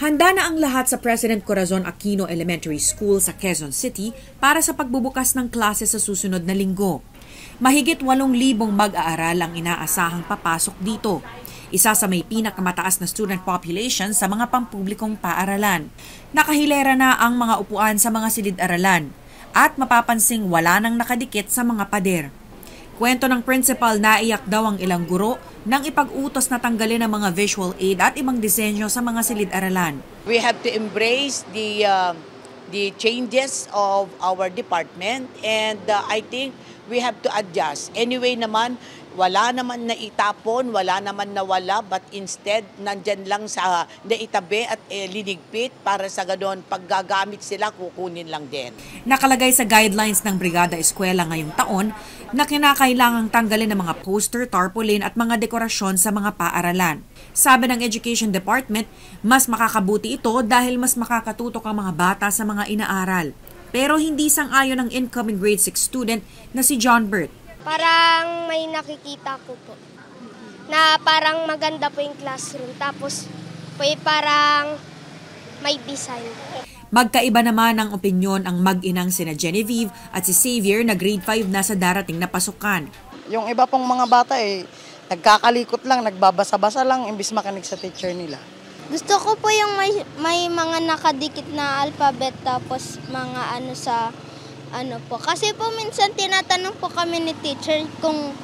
Handa na ang lahat sa President Corazon Aquino Elementary School sa Quezon City para sa pagbubukas ng klase sa susunod na linggo. Mahigit 8,000 mag-aaral ang inaasahang papasok dito. Isa sa may pinakamataas na student population sa mga pampublikong paaralan. Nakahilera na ang mga upuan sa mga silid-aralan at mapapansing wala nang nakadikit sa mga pader. Kwento ng principal, naiyak daw ang ilang guro nang ipag-utos na tanggalin ang mga visual aid at ibang disenyo sa mga silid-aralan. We have to embrace the changes of our department, and I think we have to adjust. Anyway naman, wala naman na itapon, wala naman na wala, but instead, nandyan lang sa naitabi at linigpit para sa ganoon, pag gagamit sila, kukunin lang din. Nakalagay sa guidelines ng Brigada Eskwela ngayong taon na kinakailangang tanggalin ng mga poster, tarpaulin at mga dekorasyon sa mga paaralan. Sabi ng Education Department, mas makakabuti ito dahil mas makakatutok ang mga bata sa mga inaaral. Pero hindi sang-ayon ng incoming grade 6 student na si John Bert. Parang may nakikita ko po na parang maganda po yung classroom, tapos parang may design. Magkaiba naman ang opinyon ang mag-inang sina Genevieve at si Xavier na grade 5 na sa darating na pasukan. Yung iba pong mga bata nagkakalikot lang, nagbabasa-basa lang imbis makinig sa teacher nila. Gusto ko po yung may mga nakadikit na alphabet, tapos mga po. Kasi po minsan tinatanong po kami ni teacher kung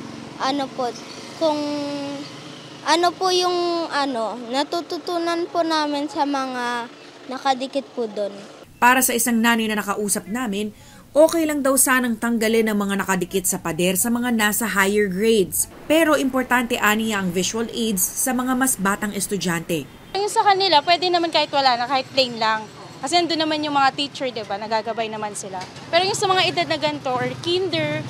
yung natututunan po namin sa mga nakadikit po doon. Para sa isang nanay na nakausap namin, okay lang daw sanang tanggalin ang mga nakadikit sa pader sa mga nasa higher grades. Pero importante aniya ang visual aids sa mga mas batang estudyante. Yung sa kanila, pwede naman kahit wala na, kahit plain lang. Kasi nandun naman yung mga teacher, diba? Nagagabay naman sila. Pero yung sa mga edad na ganito or kinder,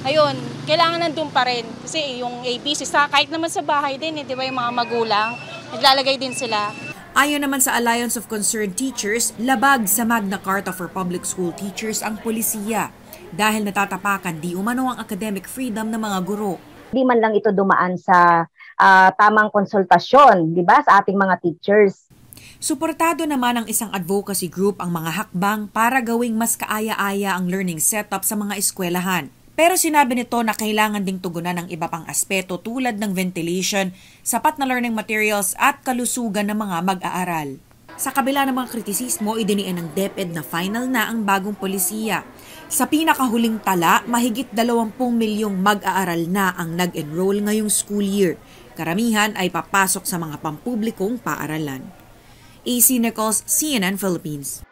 ayun, kailangan nandun pa rin. Kasi yung ABC, kahit naman sa bahay din, diba, yung mga magulang, naglalagay din sila. Ayon naman sa Alliance of Concerned Teachers, labag sa Magna Carta for Public School Teachers ang polisiya dahil natatapakan di umano ang academic freedom ng mga guro. Di man lang ito dumaan sa tamang konsultasyon, di ba, sa ating mga teachers. Suportado naman ng isang advocacy group ang mga hakbang para gawing mas kaaya-aya ang learning setup sa mga eskwelahan. Pero sinabi nito na kailangan ding tugunan ng iba pang aspeto tulad ng ventilation, sapat na learning materials at kalusugan ng mga mag-aaral. Sa kabila ng mga kritisismo, idiniin ng DepEd na final na ang bagong polisiya. Sa pinakahuling tala, mahigit 20 milyong mag-aaral na ang nag-enroll ngayong school year. Karamihan ay papasok sa mga pampublikong paaralan. AC Nichols, CNN Philippines.